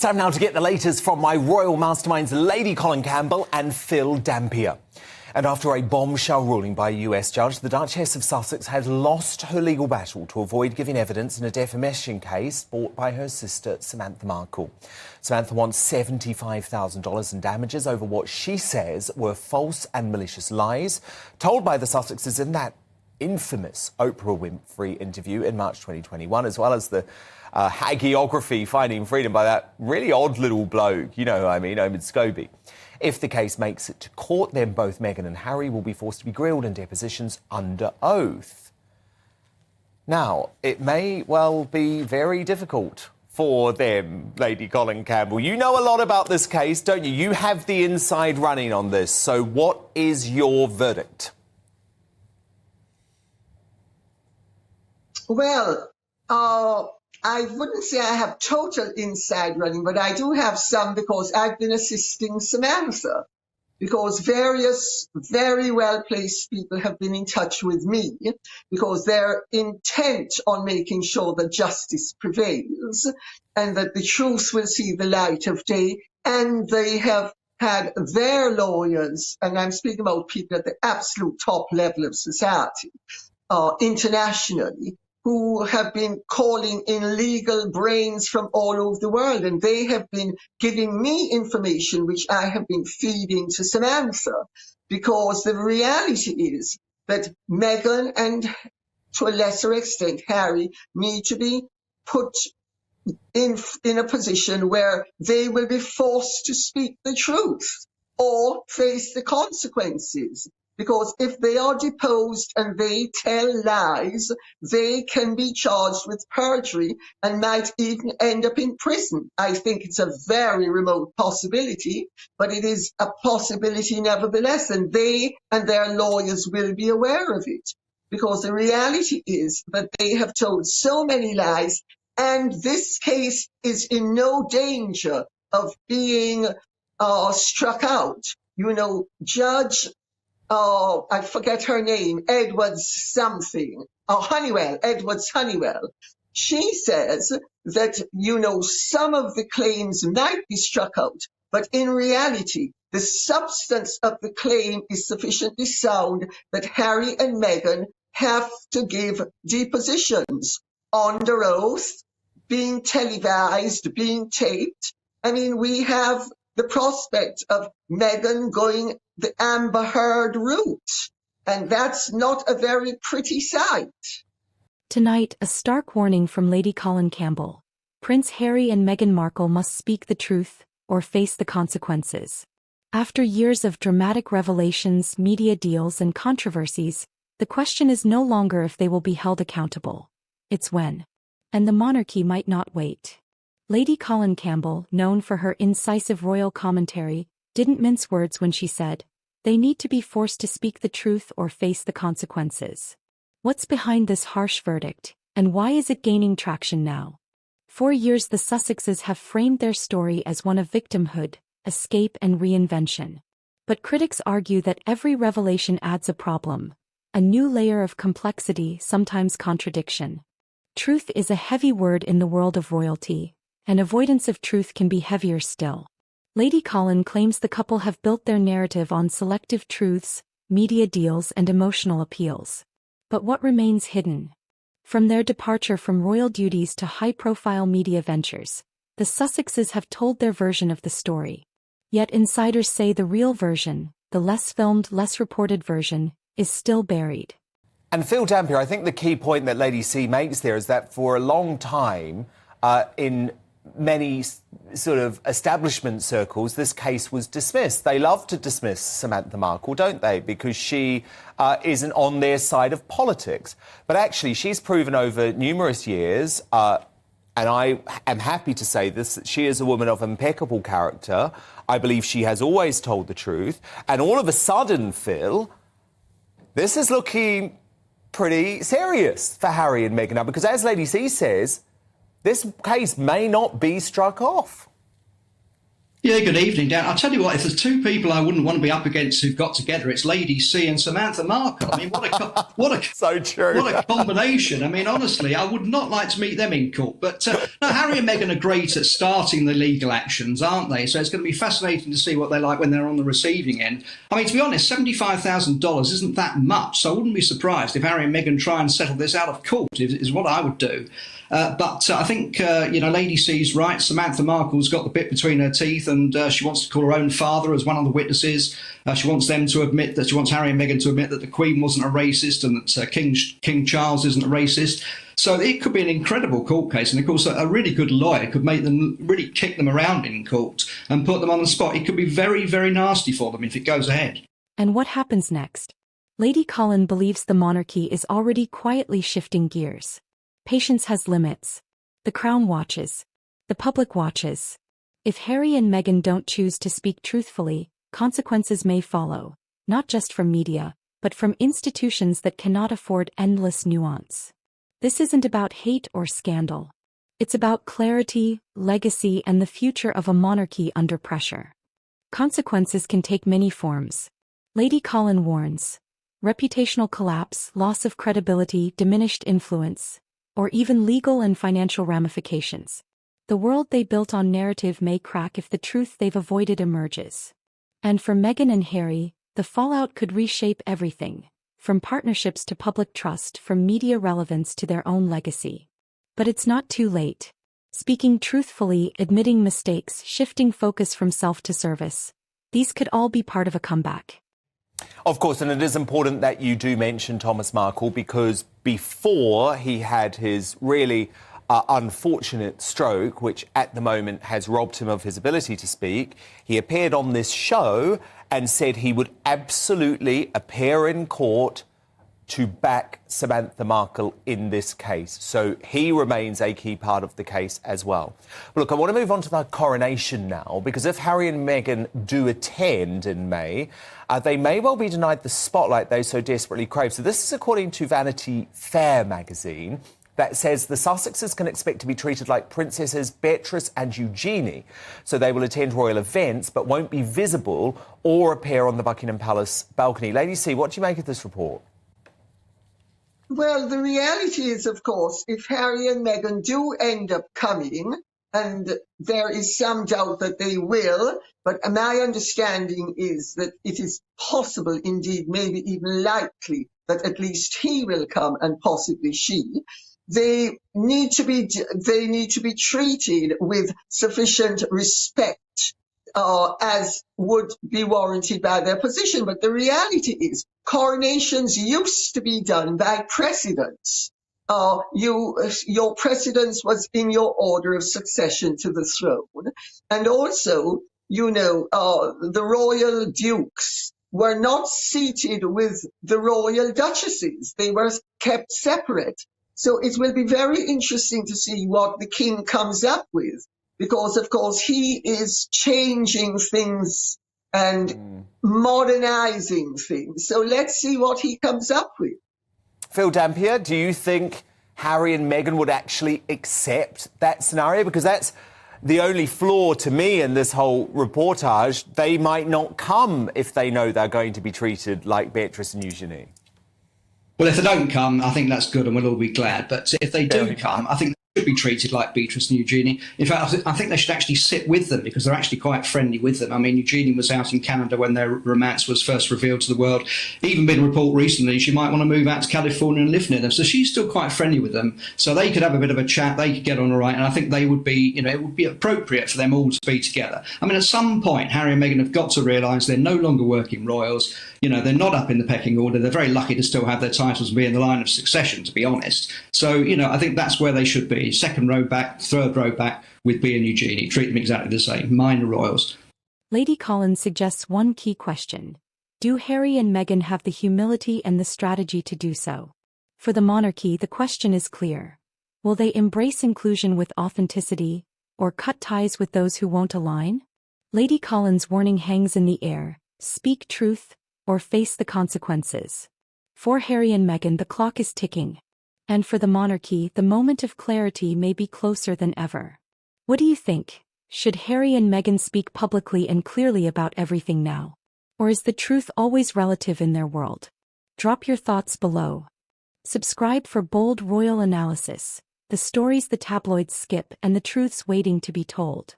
time now to get the latest from my royal masterminds, Lady Colin Campbell and Phil Dampier. And after a bombshell ruling by a US judge, the Duchess of Sussex has lost her legal battle to avoid giving evidence in a defamation case brought by her sister, Samantha Markle. Samantha wants $75,000 in damages over what she says were false and malicious lies told by the Sussexes in that infamous Oprah Winfrey interview in March 2021, as well as the hagiography Finding Freedom by that really odd little bloke, you know who I mean, Omid Scobie. If the case makes it to court, then both Meghan and Harry will be forced to be grilled in depositions under oath. Now, it may well be very difficult for them, Lady Colin Campbell. You know a lot about this case, don't you? You have the inside running on this, so what is your verdict? Well, I wouldn't say I have total inside running, but I do have some because I've been assisting Samantha, because various very well-placed people have been in touch with me because they're intent on making sure that justice prevails and that the truth will see the light of day. And they have had their lawyers, and I'm speaking about people at the absolute top level of society, internationally, who have been calling in legal brains from all over the world, and they have been giving me information which I have been feeding to Samantha, because the reality is that Meghan and, to a lesser extent, Harry, need to be put in a position where they will be forced to speak the truth or face the consequences. Because if they are deposed and they tell lies, they can be charged with perjury and might even end up in prison. I think it's a very remote possibility, but it is a possibility nevertheless, and they and their lawyers will be aware of it. Because the reality is that they have told so many lies, and this case is in no danger of being struck out. You know, Judge... I forget her name, Edwards something, Edwards Honeywell. She says that, you know, some of the claims might be struck out, but in reality, the substance of the claim is sufficiently sound that Harry and Meghan have to give depositions under oath, being televised, being taped. I mean, we have the prospect of Meghan going the Amber Heard route, and that's not a very pretty sight. Tonight, a stark warning from Lady Colin Campbell. Prince Harry and Meghan Markle must speak the truth, or face the consequences. After years of dramatic revelations, media deals, and controversies, the question is no longer if they will be held accountable. It's when. And the monarchy might not wait. Lady Colin Campbell, known for her incisive royal commentary, didn't mince words when she said, they need to be forced to speak the truth or face the consequences. What's behind this harsh verdict, and why is it gaining traction now? For years the Sussexes have framed their story as one of victimhood, escape and reinvention. But critics argue that every revelation adds a problem, a new layer of complexity, sometimes contradiction. Truth is a heavy word in the world of royalty, and avoidance of truth can be heavier still. Lady Colin claims the couple have built their narrative on selective truths, media deals and emotional appeals. But what remains hidden? From their departure from royal duties to high-profile media ventures, the Sussexes have told their version of the story. Yet insiders say the real version, the less filmed, less reported version, is still buried. And Phil Dampier, I think the key point that Lady C makes there is that for a long time, in many sort of establishment circles, this case was dismissed. They love to dismiss Samantha Markle, don't they? Because she isn't on their side of politics. But actually, she's proven over numerous years, and I am happy to say this, that she is a woman of impeccable character. I believe she has always told the truth. And all of a sudden, Phil, this is looking pretty serious for Harry and Meghan now, because as Lady C says, this case may not be struck off. Yeah, good evening, Dan. I'll tell you what, if there's two people I wouldn't want to be up against who've got together, it's Lady C and Samantha Markle. I mean, So true. what a combination. I mean, honestly, I would not like to meet them in court. But no, Harry and Meghan are great at starting the legal actions, aren't they? So it's going to be fascinating to see what they're like when they're on the receiving end. I mean, to be honest, $75,000 isn't that much, so I wouldn't be surprised if Harry and Meghan try and settle this out of court, is what I would do. But I think, Lady C's right. Samantha Markle's got the bit between her teeth, and she wants to call her own father as one of the witnesses. She wants Harry and Meghan to admit that the Queen wasn't a racist and that King Charles isn't a racist. So it could be an incredible court case. And of course, a really good lawyer could make them really kick them around in court and put them on the spot. It could be very, very nasty for them if it goes ahead. And what happens next? Lady Colin believes the monarchy is already quietly shifting gears. Patience has limits. The Crown watches. The public watches. If Harry and Meghan don't choose to speak truthfully, consequences may follow, not just from media, but from institutions that cannot afford endless nuance. This isn't about hate or scandal. It's about clarity, legacy, and the future of a monarchy under pressure. Consequences can take many forms. Lady Colin warns: reputational collapse, loss of credibility, diminished influence, or even legal and financial ramifications. The world they built on narrative may crack if the truth they've avoided emerges. And for Meghan and Harry, the fallout could reshape everything, from partnerships to public trust, from media relevance to their own legacy. But it's not too late. Speaking truthfully, admitting mistakes, shifting focus from self to service, these could all be part of a comeback. Of course, and it is important that you do mention Thomas Markle, because before he had his really unfortunate stroke, which at the moment has robbed him of his ability to speak, he appeared on this show and said he would absolutely appear in court to back Samantha Markle in this case. So he remains a key part of the case as well. But look, I want to move on to the coronation now, because if Harry and Meghan do attend in May, they may well be denied the spotlight they so desperately crave. So this is according to Vanity Fair magazine, that says the Sussexes can expect to be treated like Princesses Beatrice and Eugenie. So they will attend royal events but won't be visible or appear on the Buckingham Palace balcony. Lady C, what do you make of this report? Well, the reality is, of course, if Harry and Meghan do end up coming, and there is some doubt that they will, but my understanding is that it is possible, indeed, maybe even likely, that at least he will come and possibly she. They need to be treated with sufficient respect, as would be warranted by their position. But the reality is, coronations used to be done by presidents. Your precedence was in your order of succession to the throne. And also, the royal dukes were not seated with the royal duchesses. They were kept separate. So it will be very interesting to see what the king comes up with, because, of course, he is changing things and modernizing things. So let's see what he comes up with. Phil Dampier, do you think Harry and Meghan would actually accept that scenario? Because that's the only flaw to me in this whole reportage. They might not come if they know they're going to be treated like Beatrice and Eugenie. Well, if they don't come, I think that's good and we'll all be glad. But if they do come, I think they should be treated like Beatrice and Eugenie. In fact, I think they should actually sit with them, because they're actually quite friendly with them. I mean, Eugenie was out in Canada when their romance was first revealed to the world. Even been a report recently she might want to move out to California and live near them. So she's still quite friendly with them. So they could have a bit of a chat, they could get on all right, and I think they would be, it would be appropriate for them all to be together. I mean, at some point, Harry and Meghan have got to realise they're no longer working royals. They're not up in the pecking order. They're very lucky to still have their titles and be in the line of succession, to be honest. So, I think that's where they should be. Second row back, third row back with B and Eugenie. Treat them exactly the same. Minor royals. Lady Colin suggests one key question. Do Harry and Meghan have the humility and the strategy to do so? For the monarchy, the question is clear. Will they embrace inclusion with authenticity, or cut ties with those who won't align? Lady Colin's warning hangs in the air: speak truth, or face the consequences. For Harry and Meghan, the clock is ticking. And for the monarchy, the moment of clarity may be closer than ever. What do you think? Should Harry and Meghan speak publicly and clearly about everything now? Or is the truth always relative in their world? Drop your thoughts below. Subscribe for bold royal analysis, the stories the tabloids skip and the truths waiting to be told.